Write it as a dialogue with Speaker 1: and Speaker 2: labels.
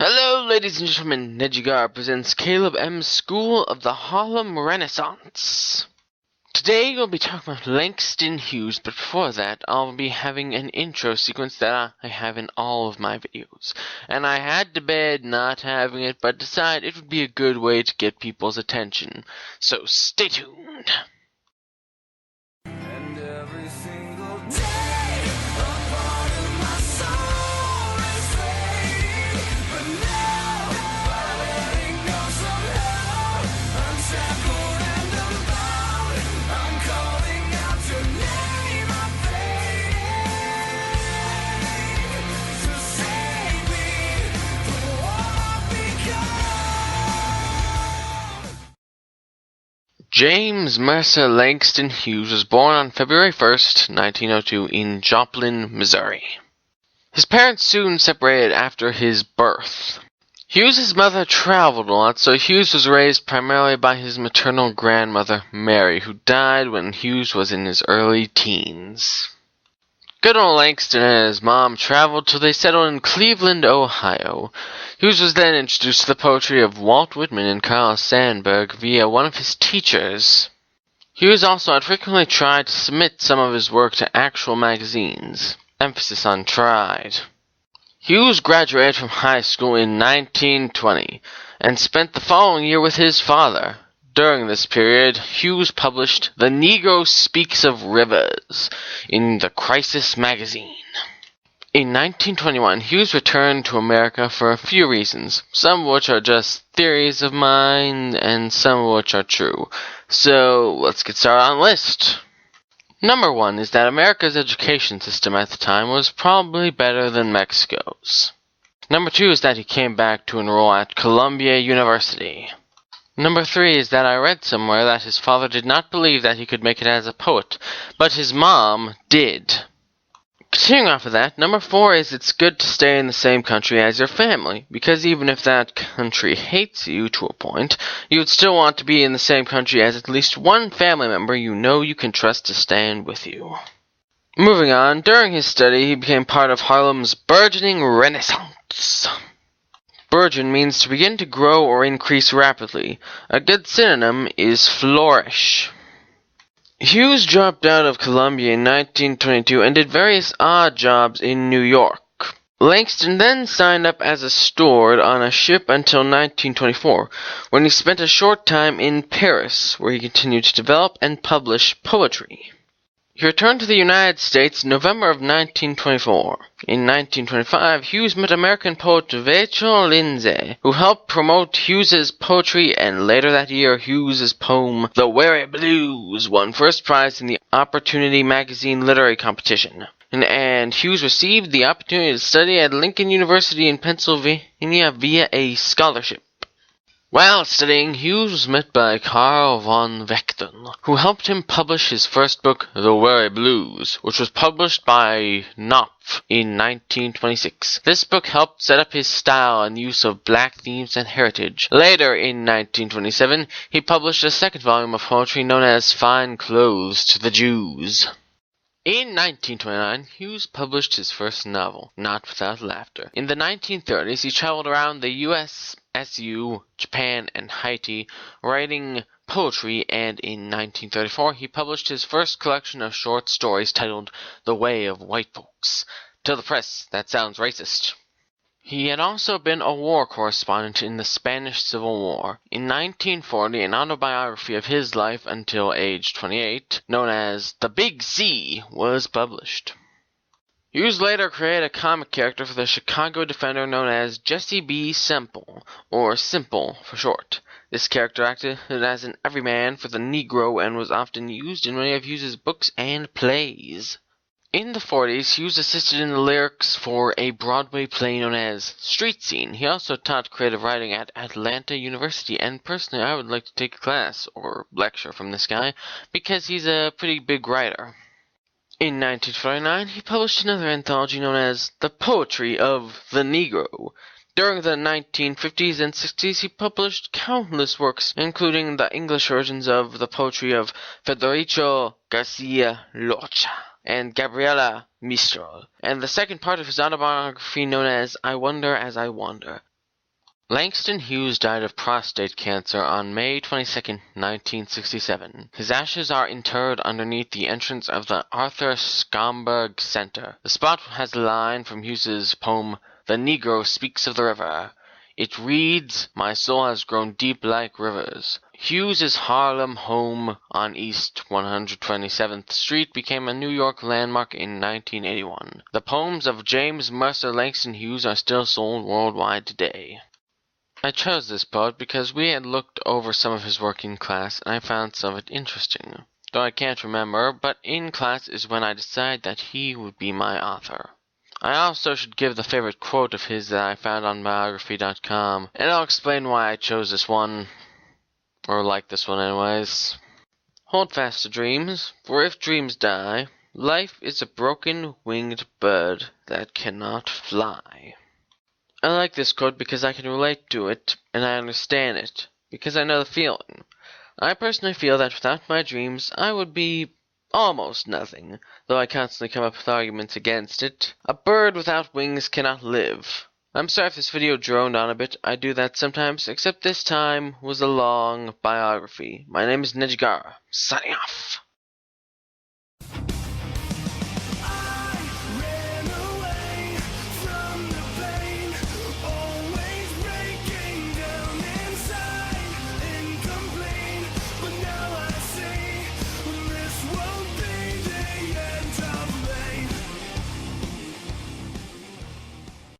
Speaker 1: Hello, ladies and gentlemen. Nejigar presents Caleb M's School of the Harlem Renaissance. Today we'll be talking about Langston Hughes, but before that, I'll be having an intro sequence that I have in all of my videos. And I had debated not having it, but decided it would be a good way to get people's attention. So stay tuned.
Speaker 2: And every single day, a part of my soul is fading. But now, by letting go somehow, unshackled and unbound, I'm calling out your name, I'm fading. So save me from what I've become.
Speaker 1: James Mercer Langston Hughes was born on February 1st, 1902 in Joplin, Missouri. His parents soon separated after his birth. Hughes' mother traveled a lot, so Hughes was raised primarily by his maternal grandmother, Mary, who died when Hughes was in his early teens. Good old Langston and his mom traveled till they settled in Cleveland, Ohio. Hughes was then introduced to the poetry of Walt Whitman and Carl Sandburg via one of his teachers. Hughes also had frequently tried to submit some of his work to actual magazines. Emphasis on tried. Hughes graduated from high school in 1920 and spent the following year with his father. During this period, Hughes published The Negro Speaks of Rivers in the Crisis magazine. In 1921, Hughes returned to America for a few reasons, some of which are just theories of mine and some of which are true. So, let's get started on the list. Number 1 is that America's education system at the time was probably better than Mexico's. Number 2 is that he came back to enroll at Columbia University. Number 3 is that I read somewhere that his father did not believe that he could make it as a poet, but his mom did. Continuing off of that, number 4 is it's good to stay in the same country as your family, because even if that country hates you to a point, you would still want to be in the same country as at least one family member you know you can trust to stand with you. Moving on, during his study he became part of Harlem's burgeoning Renaissance. Burgeon means to begin to grow or increase rapidly. A good synonym is flourish. Hughes dropped out of Columbia in 1922 and did various odd jobs in New York. Langston then signed up as a steward on a ship until 1924, when he spent a short time in Paris, where he continued to develop and publish poetry. He returned to the United States in November of 1924. In 1925, Hughes met American poet Rachel Lindsay, who helped promote Hughes's poetry, and later that year, Hughes's poem The Weary Blues won first prize in the Opportunity Magazine Literary Competition. And Hughes received the opportunity to study at Lincoln University in Pennsylvania via a scholarship. While studying, Hughes was met by Carl von Vechten, who helped him publish his first book, The Weary Blues, which was published by Knopf in 1926. This book helped set up his style and use of black themes and heritage. Later, in 1927, he published a second volume of poetry known as Fine Clothes to the Jews. In 1929, Hughes published his first novel, Not Without Laughter. In the 1930s, he traveled around the USSU, Japan, and Haiti, writing poetry, and in 1934, he published his first collection of short stories titled The Way of White Folks. Tell the press, that sounds racist. He had also been a war correspondent in the Spanish Civil War. In 1940, an autobiography of his life until age 28, known as The Big C, was published. Hughes later created a comic character for the Chicago Defender known as Jesse B. Semple, or Simple for short. This character acted as an everyman for the Negro and was often used in many of Hughes's books and plays. In the 40s, Hughes assisted in the lyrics for a Broadway play known as Street Scene. He also taught creative writing at Atlanta University, and personally I would like to take a class or lecture from this guy because he's a pretty big writer. In 1949, he published another anthology known as The Poetry of the Negro. During the 1950s and 60s, he published countless works, including the English versions of the poetry of Federico Garcia Lorca and Gabriela Mistral, and the second part of his autobiography known as I Wonder as I Wander. Langston Hughes died of prostate cancer on May 22, 1967. His ashes are interred underneath the entrance of the Arthur Schomburg Center. The spot has a line from Hughes's poem, "The Negro Speaks of the River." It reads, "My soul has grown deep like rivers." Hughes's Harlem home on East 127th Street became a New York landmark in 1981. The poems of James Mercer Langston Hughes are still sold worldwide today. I chose this poet because we had looked over some of his work in class and I found some of it interesting. Though I can't remember, but in class is when I decided that he would be my author. I also should give the favorite quote of his that I found on biography.com, and I'll explain why I chose this one, or like this one anyways. Hold fast to dreams, for if dreams die, life is a broken winged bird that cannot fly. I like this quote because I can relate to it, and I understand it, because I know the feeling. I personally feel that without my dreams, I would be almost nothing, though I constantly come up with arguments against it. A bird without wings cannot live. I'm sorry if this video droned on a bit, I do that sometimes, except this time was a long biography. My name is Nejigara, signing off.